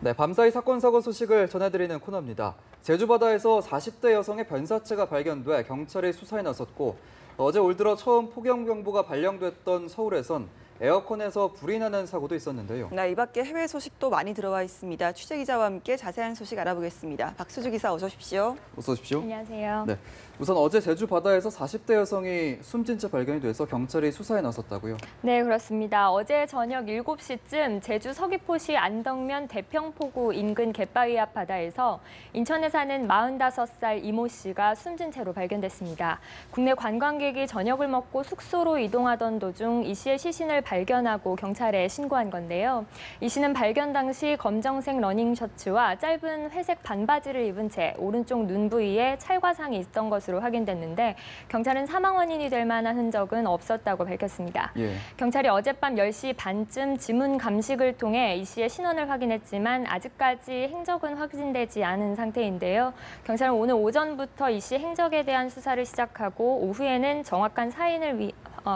네, 밤사이 사건 사고 소식을 전해드리는 코너입니다. 제주 바다에서 40대 여성의 변사체가 발견돼 경찰이 수사에 나섰고 어제 올 들어 처음 폭염 경보가 발령됐던 서울에선 에어컨에서 불이 나는 사고도 있었는데요. 네, 이 밖에 해외 소식도 많이 들어와 있습니다. 취재 기자와 함께 자세한 소식 알아보겠습니다. 박수주 기사 어서 오십시오. 어서 오십시오. 안녕하세요. 네, 우선 어제 제주 바다에서 40대 여성이 숨진 채 발견이 돼서 경찰이 수사에 나섰다고요. 네, 그렇습니다. 어제 저녁 7시쯤 제주 서귀포시 안덕면 대평포구 인근 갯바위 앞 바다에서 인천에 사는 45살 이모 씨가 숨진 채로 발견됐습니다. 국내 관광객이 저녁을 먹고 숙소로 이동하던 도중 이 씨의 시신을 발견하고 경찰에 신고한 건데요. 이 씨는 발견 당시 검정색 러닝 셔츠와 짧은 회색 반바지를 입은 채 오른쪽 눈 부위에 찰과상이 있던 것으로 확인됐는데 경찰은 사망 원인이 될 만한 흔적은 없었다고 밝혔습니다. 예. 경찰이 어젯밤 10시 반쯤 지문 감식을 통해 이 씨의 신원을 확인했지만 아직까지 행적은 확진되지 않은 상태인데요. 경찰은 오늘 오전부터 이 씨 행적에 대한 수사를 시작하고 오후에는 정확한 사인을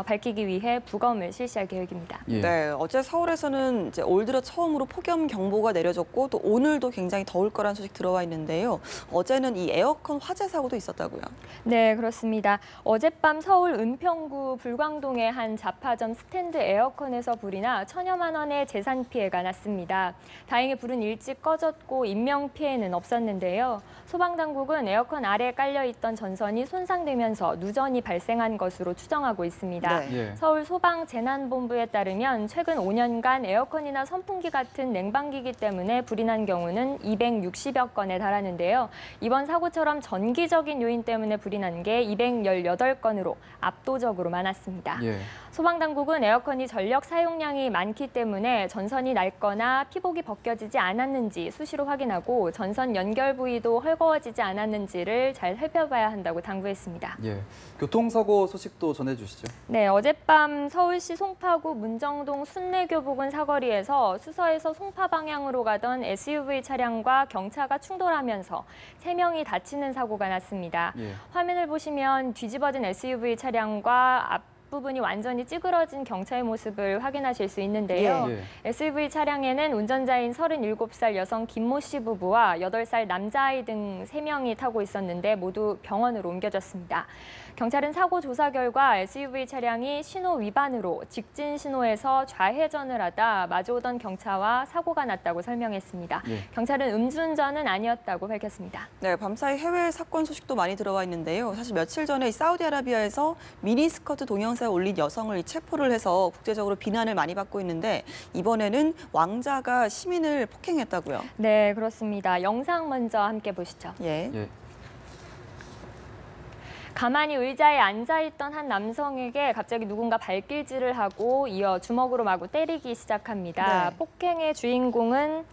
밝히기 위해 부검을 실시할 계획입니다. 예. 네, 어제 서울에서는 이제 올 들어 처음으로 폭염 경보가 내려졌고 또 오늘도 굉장히 더울 거란 소식 들어와 있는데요. 어제는 이 에어컨 화재 사고도 있었다고요. 네, 그렇습니다. 어젯밤 서울 은평구 불광동의 한 잡화점 스탠드 에어컨에서 불이 나 천여만 원의 재산 피해가 났습니다. 다행히 불은 일찍 꺼졌고 인명 피해는 없었는데요. 소방당국은 에어컨 아래에 깔려있던 전선이 손상되면서 누전이 발생한 것으로 추정하고 있습니다. 네. 예. 서울 소방재난본부에 따르면 최근 5년간 에어컨이나 선풍기 같은 냉방기기 때문에 불이 난 경우는 260여 건에 달하는데요. 이번 사고처럼 전기적인 요인 때문에 불이 난 게 218건으로 압도적으로 많았습니다. 예. 소방당국은 에어컨이 전력 사용량이 많기 때문에 전선이 낡거나 피복이 벗겨지지 않았는지 수시로 확인하고 전선 연결 부위도 헐거워지지 않았는지를 잘 살펴봐야 한다고 당부했습니다. 예. 교통사고 소식도 전해주시죠. 네, 어젯밤 서울시 송파구 문정동 순례교 부근 사거리에서 수서에서 송파 방향으로 가던 SUV 차량과 경차가 충돌하면서 3명이 다치는 사고가 났습니다. 예. 화면을 보시면 뒤집어진 SUV 차량과 앞부분이 완전히 찌그러진 경차의 모습을 확인하실 수 있는데요. 예. SUV 차량에는 운전자인 37살 여성 김모 씨 부부와 8살 남자아이 등 3명이 타고 있었는데 모두 병원으로 옮겨졌습니다. 경찰은 사고 조사 결과 SUV 차량이 신호 위반으로 직진 신호에서 좌회전을 하다 마주오던 경차와 사고가 났다고 설명했습니다. 예. 경찰은 음주운전은 아니었다고 밝혔습니다. 네, 밤사이 해외 사건 소식도 많이 들어와 있는데요. 사실 며칠 전에 사우디아라비아에서 미니스커트 동영상을 올린 여성을 체포를 해서 국제적으로 비난을 많이 받고 있는데 이번에는 왕자가 시민을 폭행했다고요. 네, 그렇습니다. 영상 먼저 함께 보시죠. 예. 예. 가만히 의자에 앉아있던 한 남성에게 갑자기 누군가 발길질을 하고 이어 주먹으로 마구 때리기 시작합니다. 네. 폭행의 주인공은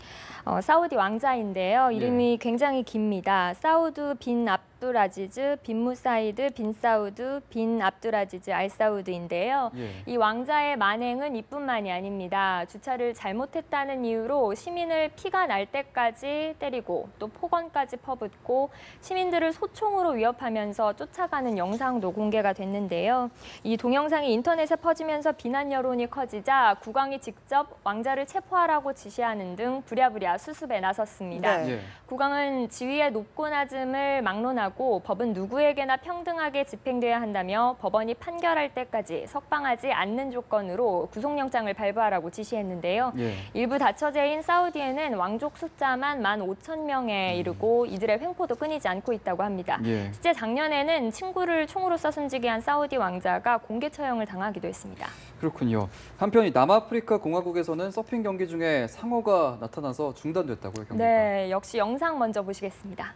사우디 왕자인데요. 이름이 굉장히 깁니다. 사우드 빈 압두라지즈, 빈 무사이드, 빈 사우드, 빈 압두라지즈, 알 사우드인데요. 예. 이 왕자의 만행은 이뿐만이 아닙니다. 주차를 잘못했다는 이유로 시민을 피가 날 때까지 때리고 또 폭언까지 퍼붓고 시민들을 소총으로 위협하면서 쫓아가는 영상도 공개가 됐는데요. 이 동영상이 인터넷에 퍼지면서 비난 여론이 커지자 국왕이 직접 왕자를 체포하라고 지시하는 등 부랴부랴 수습에 나섰습니다. 네. 예. 국왕은 지위의 높고 낮음을 막론하고 법은 누구에게나 평등하게 집행돼야 한다며 법원이 판결할 때까지 석방하지 않는 조건으로 구속영장을 발부하라고 지시했는데요. 예. 일부 다처제인 사우디에는 왕족 숫자만 15,000명에 이르고 이들의 횡포도 끊이지 않고 있다고 합니다. 예. 실제 작년에는 친구를 총으로 쏴 숨지게 한 사우디 왕자가 공개 처형을 당하기도 했습니다. 그렇군요. 한편 이 남아프리카 공화국에서는 서핑 경기 중에 상어가 나타나서 중단됐다고요, 경기가. 네, 역시 영상 먼저 보시겠습니다.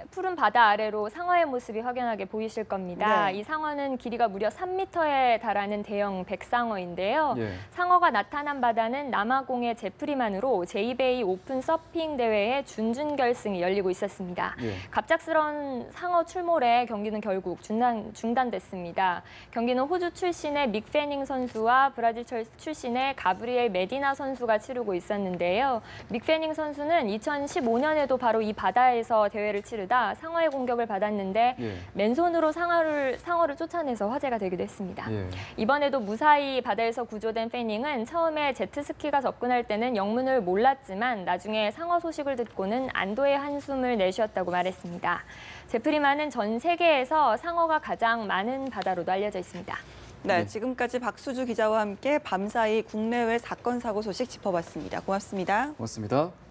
푸른 바다 아래로 상어의 모습이 확연하게 보이실 겁니다. 네. 이 상어는 길이가 무려 3m에 달하는 대형 백상어인데요. 예. 상어가 나타난 바다는 남아공의 제프리만으로 제2베이 오픈 서핑 대회의 준결승이 열리고 있었습니다. 예. 갑작스러운 상어 출몰에 경기는 결국 중단됐습니다. 경기는 호주 출신의 믹 페닝 선수와 브라질 출신의 가브리엘 메디나 선수가 치르고 있었는데요. 믹 페닝 선수는 2015년에도 바로 이 바다에서 대회를 치르다 하다가 상어의 공격을 받았는데 예. 맨손으로 상어를 쫓아내서 화제가 되기도 했습니다. 예. 이번에도 무사히 바다에서 구조된 패닝은 처음에 제트스키가 접근할 때는 영문을 몰랐지만 나중에 상어 소식을 듣고는 안도의 한숨을 내쉬었다고 말했습니다. 제프리만은 전 세계에서 상어가 가장 많은 바다로도 알려져 있습니다. 네, 지금까지 박수주 기자와 함께 밤사이 국내외 사건 사고 소식 짚어봤습니다. 고맙습니다. 고맙습니다.